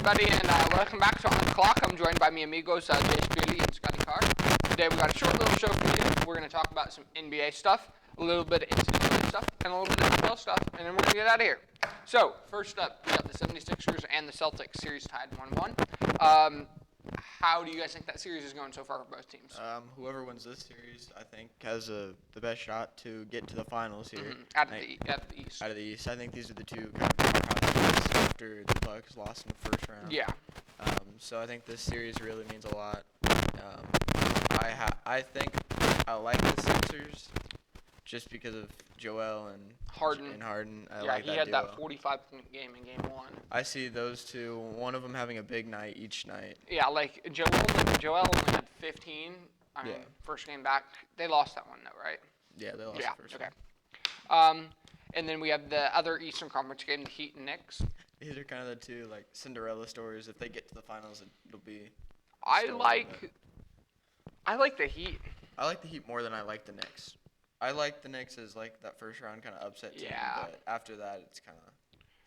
everybody, and welcome back to On the Clock. I'm joined by mi amigos, Jace and Scotty Carr. Today we got a short little show for you. We're going to talk about some NBA stuff, a little bit of NCAA stuff, and a little bit of NFL stuff, and then we're going to get out of here. So, first up, we got the 76ers and the Celtics series tied 1-1. How do you guys think that series is going so far for both teams? Whoever wins this series, I think, has the best shot to get to the finals here. Out of the East. Out of the East. I think these are the two kind of powerhouses after the Bucks lost in the first round. Yeah. So I think this series really means a lot. I think I like the Sixers just because of Joel and Harden. I Yeah, like he that had duo. that 45-point game in Game 1. I see those two, one of them having a big night each night. Yeah, like Joel only had 15. I mean, first game back. They lost that one, though, right? Yeah, they lost the first one. And then we have the other Eastern Conference game, the Heat and Knicks. These are kind of the two, like, Cinderella stories. If they get to the finals, it'll be... I like the Heat. I like the Heat more than I like the Knicks. I like the Knicks as, like, that first round kind of upset team. Yeah. But after that, it's kind of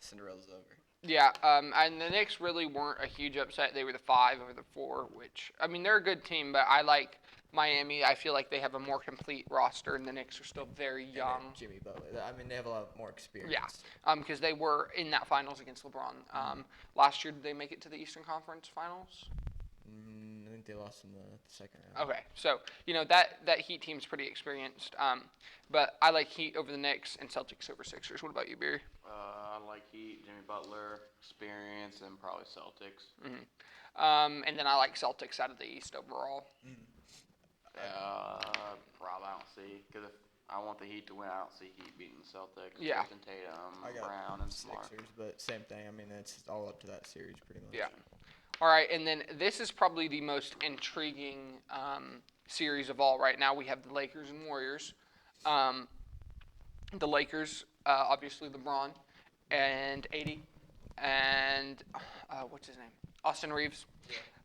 Cinderella's over. Yeah, and the Knicks really weren't a huge upset. They were the 5 over the 4, which, I mean, they're a good team, but I like Miami. I feel like they have a more complete roster, and the Knicks are still very young. And Jimmy Butler. I mean, they have a lot more experience. Yeah, because they were in that finals against LeBron. Last year, did they make it to the Eastern Conference Finals? I think they lost in the second round. Okay, so, you know, that Heat team's pretty experienced. But I like Heat over the Knicks and Celtics over Sixers. What about you, Barry? I like Heat, Jimmy Butler, experience, and probably Celtics. And then I like Celtics out of the East overall. Probably I don't see, because if I want the Heat to win, I don't see Heat beating the Celtics. Yeah. Jason Tatum, Brown, and Smart. Sixers, but same thing. I mean, it's all up to that series pretty much. Yeah. All right, and then this is probably the most intriguing series of all right now. We have the Lakers and Warriors. The Lakers, obviously LeBron and AD, and what's his name? Austin Reeves.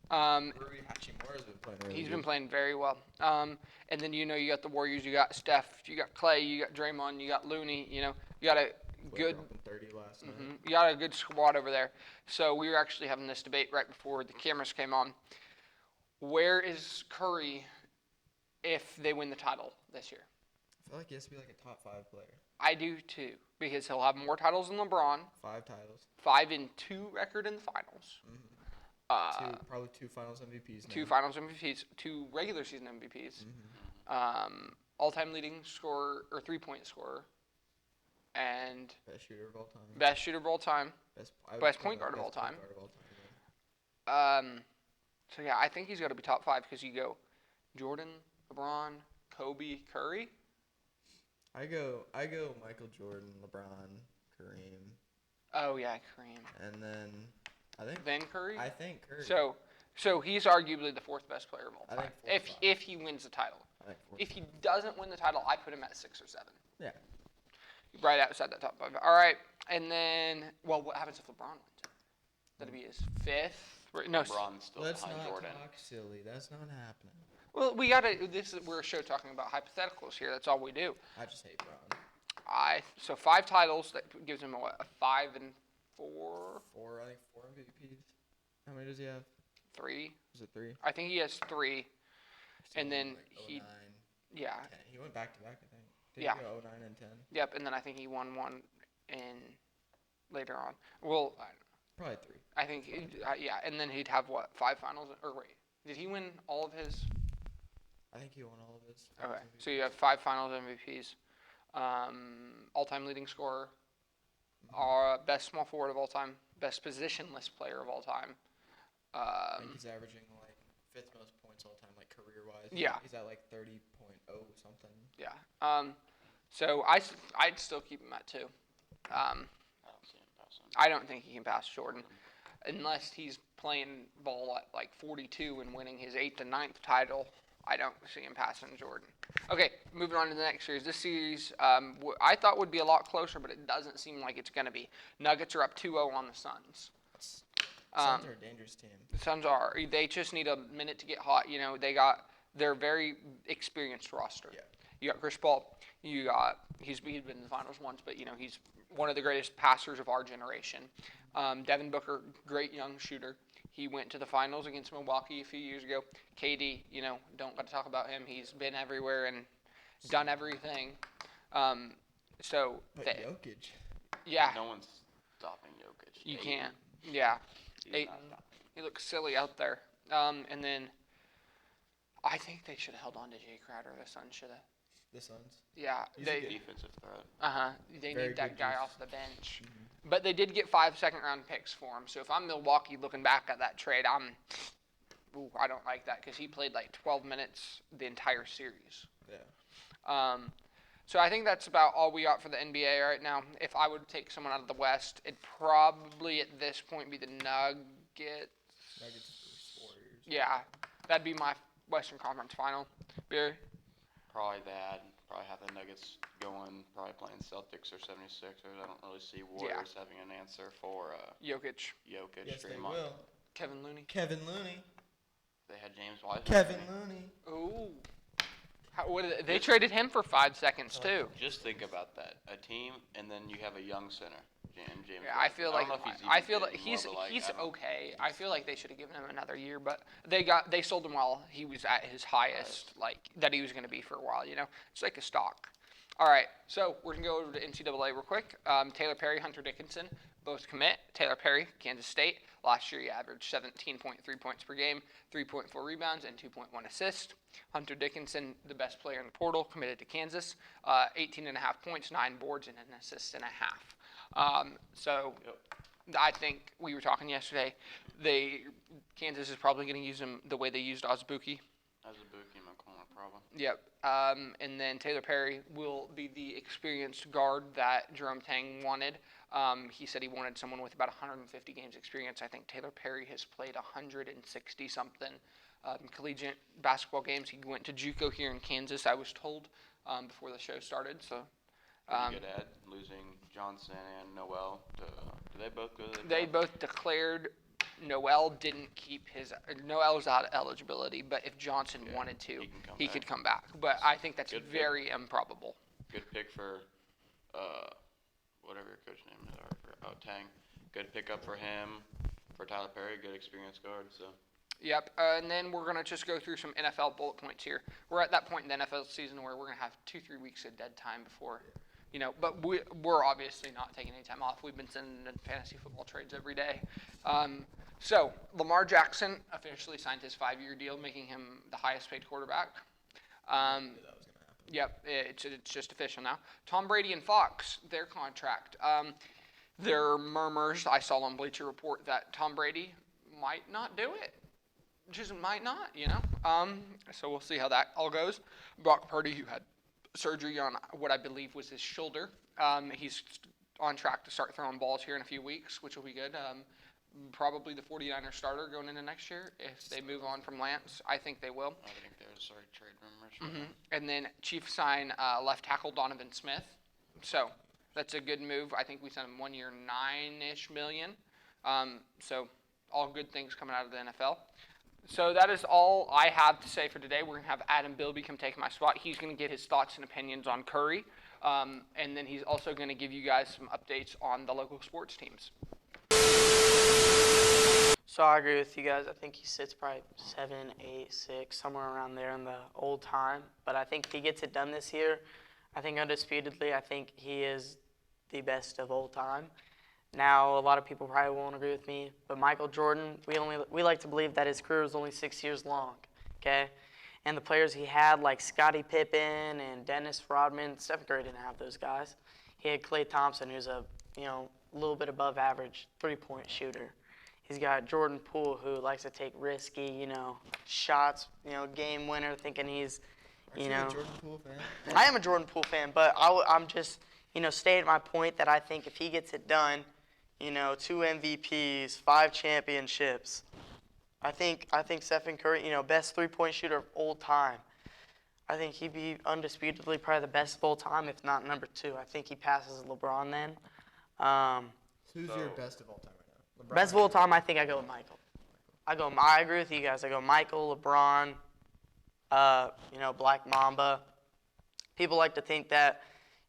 Rui Hachimura's been playing really He's good. been playing very well. And then, you know, you got the Warriors, you got Steph, you got Clay, you got Draymond, you got Looney, you know, you got a good 30 last night. You got a good squad over there. So we were actually having this debate right before the cameras came on. Where is Curry if they win the title this year? I feel like he has to be like a top 5 player. I do too, because he'll have more titles than LeBron. 5 titles. 5-2 record in the finals. Probably 2 Finals MVPs now. 2 Finals MVPs, 2 regular season MVPs. All-time leading scorer or 3-point scorer, and best shooter of all time. Best shooter of all time. Best point guard of all time. So yeah, I think he's got to be top 5 because you go Jordan, LeBron, Kobe, Curry. I go Michael Jordan, LeBron, Kareem. Oh yeah, Kareem. And then I think Curry. I think Curry. So he's arguably the 4th best player of all time. I think if he wins the title. I think If he doesn't win the title, I put him at 6 or 7. Yeah. Right outside that top 5. All right, and then what happens if LeBron wins it? That'd be his 5th. No. LeBron's still Let's behind not Jordan. talk silly. That's not happening. Well, we're a show talking about hypotheticals here. That's all we do. I just hate Bron. So 5 titles, that gives him a 5 and 4? 4, I think 4 MVPs. How many does he have? 3. Is it 3? I think he has 3. And then like he 09, yeah. 10. He went back to back, I think. Did Yeah. he go 09 and 10? Yep, and then I think he won one in later on. Well, Probably 3. I think and then he'd have 5 finals or wait. Did he win all of his? I think he won all of his. Okay. So you have 5 finals MVPs. All-time leading scorer. Best small forward of all time. Best positionless player of all time. I think he's averaging like 5th most points all time, like career-wise. Yeah. He's at like 30.0 something. Yeah. So I'd still keep him at 2. I don't see him passing. I don't think he can pass Jordan unless he's playing ball at like 42 and winning his 8th and 9th title. I don't see him passing Jordan. Okay, moving on to the next series. This series I thought would be a lot closer, but it doesn't seem like it's going to be. Nuggets are up 2-0 on the Suns. Suns are a dangerous team. The Suns are. They just need a minute to get hot. You know, they're very experienced roster. Yeah. You got Chris Paul. He's been in the finals once, but he's one of the greatest passers of our generation. Devin Booker, great young shooter. He went to the finals against Milwaukee a few years ago. KD, don't got to talk about him. He's been everywhere and done everything. But Jokic. Yeah. No one's stopping Jokic. You can't. Yeah. He's not stopping. He looks silly out there. And then I think they should have held on to Jay Crowder. The Suns should have. The Suns. Yeah. He's a good Defensive threat. They Very need that good guy juice. off the bench. Mm-hmm. But they did get 5 second-round picks for him. So if I'm Milwaukee looking back at that trade, I don't like that because he played like 12 minutes the entire series. Yeah. So I think that's about all we got for the NBA right now. If I would take someone out of the West, it'd probably at this point be the Nuggets. Nuggets versus Warriors. Yeah, that'd be my Western Conference final. Barry? Probably that. Probably have the Nuggets going. Probably playing Celtics or 76ers. I don't really see Warriors having an answer for Jokic. Jokic. Yes, they Draymond. will. Kevin Looney. Kevin Looney. They had James Wiseman. Kevin Looney. Ooh. They traded him for 5 seconds, too. Just think about that. A team, and then you have a young center, James. Yeah, I feel like he's okay. okay. I feel like they should have given him another year, but they sold him while he was at his highest, like that he was going to be for a while. It's like a stock. All right, so we're gonna go over to NCAA real quick. Taylor Perry, Hunter Dickinson, both commit. Taylor Perry, Kansas State. Last year he averaged 17.3 points per game, 3.4 rebounds, and 2.1 assists. Hunter Dickinson, the best player in the portal, committed to Kansas. 18.5 points, 9 boards, and an assist and a half. I think we were talking yesterday. Kansas is probably going to use him the way they used Azubuike. Azubuike, McCollum, problem. Yep. And then Taylor Perry will be the experienced guard that Jerome Tang wanted. He said he wanted someone with about 150 games experience. I think Taylor Perry has played 160-something collegiate basketball games. He went to JUCO here in Kansas, I was told, before the show started. So. Good ad, losing Johnson and Noel. Did they both go to the They both declared Noel didn't keep his – Noel's out of eligibility, but if Johnson wanted to, he could come back. But I think that's very improbable. Good pick for whatever your coach name is. Tang. Good pickup for him. For Tyler Perry, good experienced guard. So. Yep, and then we're going to just go through some NFL bullet points here. We're at that point in the NFL season where we're going to have 2-3 weeks of dead time before – but we're obviously not taking any time off. We've been sending in fantasy football trades every day. So Lamar Jackson officially signed his 5-year deal, making him the highest paid quarterback. I knew that was going to happen. Yep, it's just official now. Tom Brady and Fox, their contract. There are murmurs, I saw on Bleacher Report, that Tom Brady might not do it. Just might not, So we'll see how that all goes. Brock Purdy, who had surgery on what I believe was his shoulder. He's on track to start throwing balls here in a few weeks, which will be good. Probably the 49ers starter going into next year if they move on from Lance. I think they will. I think there's trade rumors. Mm-hmm. And then Chiefs sign left tackle Donovan Smith. So that's a good move. I think we sent him 1 year, $9-ish million. So all good things coming out of the NFL. So that is all I have to say for today. We're going to have Adam Bilby come take my spot. He's going to get his thoughts and opinions on Curry. And then he's also going to give you guys some updates on the local sports teams. So I agree with you guys. I think he sits probably 7, 8, 6, somewhere around there in the old time. But I think if he gets it done this year, I think undisputedly, I think he is the best of all time. Now, a lot of people probably won't agree with me, but Michael Jordan, we like to believe that his career was only 6 years long, okay? And the players he had, like Scottie Pippen and Dennis Rodman, Stephen Curry didn't have those guys. He had Klay Thompson, who's a little bit above average three-point shooter. He's got Jordan Poole, who likes to take risky, shots, game winner, thinking he's, Aren't you a Jordan Poole fan? I am a Jordan Poole fan, but I'm just, stating my point that I think if he gets it done, 2 MVPs, 5 championships, I think Stephen Curry, best three-point shooter of all time. I think he'd be undisputedly probably the best of all time, if not number 2. I think he passes LeBron then. Who's your best of all time right now? LeBron Best of all time, I think I go with Michael. I agree with you guys. I go Michael, LeBron, Black Mamba, people like to think that,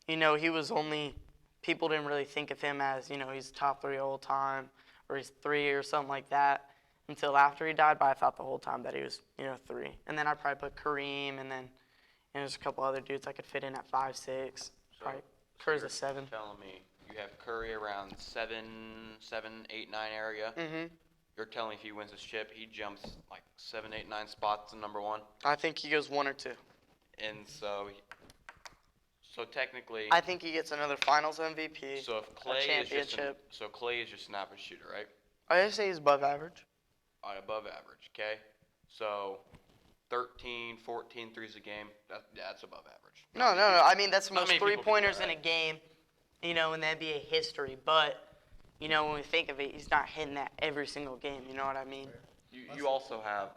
he was only, people didn't really think of him as, he's top 3 all time, or he's 3 or something like that until after he died, but I thought the whole time that he was, 3. And then I'd probably put Kareem, and then there's a couple other dudes I could fit in at 5'6". Probably Kerr's a 7. Telling me you have Curry around 7, 8, 9 area. Mm-hmm. You're telling me if he wins this chip, he jumps like 7, 8, 9 spots to number 1? I think he goes 1 or 2. And so technically, I think he gets another Finals MVP. so if Clay championship. Clay is your snapper shooter, right? I say he's above average. All right, above average, okay? So 13, 14 threes a game, that's above average. No. I mean, that's the Not most many people can do three-pointers that. in a game, in the NBA history. But, when we think of it, he's not hitting that every single game. You know what I mean? You also have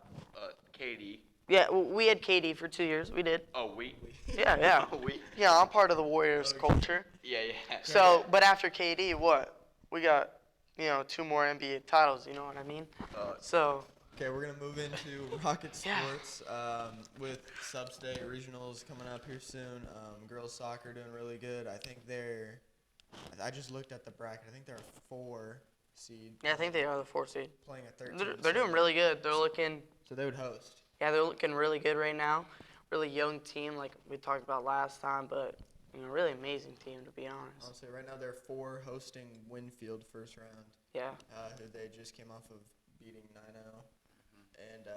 KD. Yeah, we had KD for 2 years. We did. Oh, we? Yeah. Oh, we? Yeah, I'm part of the Warriors culture. Yeah. So, but after KD, what? We got, 2 more NBA titles. You know what I mean? So. Okay, we're gonna move into Rocket Yeah. Sports with sub-state regionals coming up here soon. Girls soccer doing really good. I think I just looked at the bracket. I think they're a 4 seed. Yeah, I think they are the 4 seed. Playing at 13. They're doing really good. They're looking. So they would host. Yeah, they're looking really good right now. Really young team, like we talked about last time, but really amazing team to be honest. Honestly, right now they're 4 hosting Winfield first round, Yeah. who they just came off of beating 9-0. And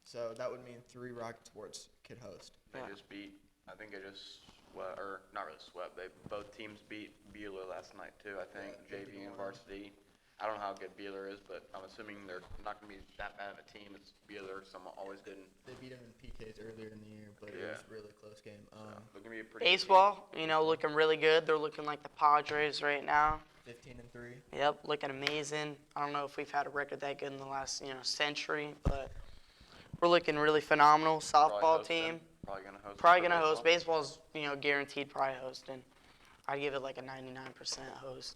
so that would mean 3 Rocket Sports could host. They just beat, I think they just swept, or not really swept, both teams beat Bueller last night too, I think, Yeah, JV and 51. varsity. I don't know how good Bueller is, but I'm assuming they're not going to be that bad of a team. It's Bueller, so I'm always good. They beat them in PKs earlier in the year, but it was a really close game. They're going to be a pretty good Baseball, looking really good. They're looking like the Padres right now. 15-3. Yep, looking amazing. I don't know if we've had a record that good in the last, century, but we're looking really phenomenal. team. Softball team, Probably going to host. probably for gonna host. baseball. Baseball's, guaranteed probably hosting. I'd give it like a 99% host.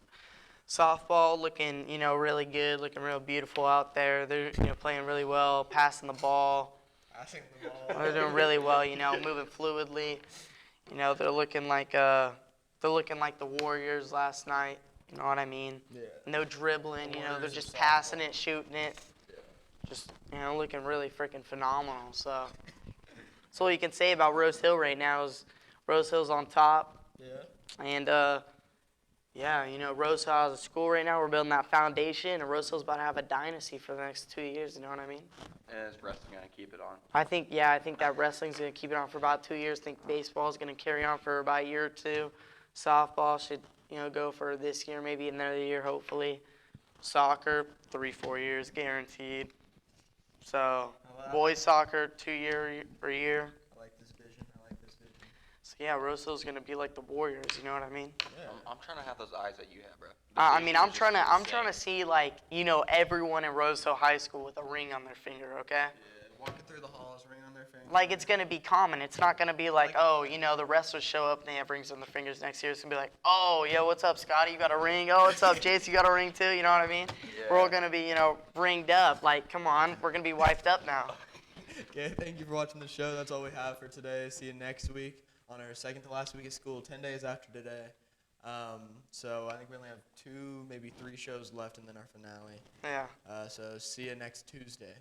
Softball looking, really good, looking real beautiful out there. They're, playing really well, passing the ball. Passing the ball. They're doing really well, moving fluidly. They're looking like the Warriors last night. You know what I mean? Yeah. No dribbling, The they're Warriors just of passing softball. it, shooting it. Yeah. Just, looking really freaking phenomenal. So that's all you can say about Rose Hill right now is Rose Hill's on top. Yeah. And, Rose Hill as a school right now, we're building that foundation, and Rose Hill's about to have a dynasty for the next 2 years, you know what I mean? And is wrestling going to keep it on? I think that wrestling's going to keep it on for about 2 years. I think baseball's going to carry on for about a year or 2. Softball should, go for this year, maybe another year, hopefully. Soccer, 3-4 years guaranteed. So, boys soccer, 2 year or a year. I like this vision. So, yeah, Rose Hill's going to be like the Warriors, you know what I mean? Yeah. I'm trying to have those eyes that you have, bro. I'm trying to see, like, everyone in Rose Hill High School with a ring on their finger, okay? Yeah. Walking through the halls, ring on their finger. Like, it's going to be common. It's not going to be like, oh, the wrestlers show up and they have rings on their fingers next year. It's going to be like, oh, yo, what's up, Scotty? You got a ring? Oh, what's up, Jace? You got a ring too? You know what I mean? Yeah. We're all going to be, ringed up. Like, come on. We're going to be wifed up now. Okay, thank you for watching the show. That's all we have for today. See you next week on our second to last week of school, 10 days after today. So I think we only have 2, maybe 3 shows left and then our finale. Yeah. So see you next Tuesday.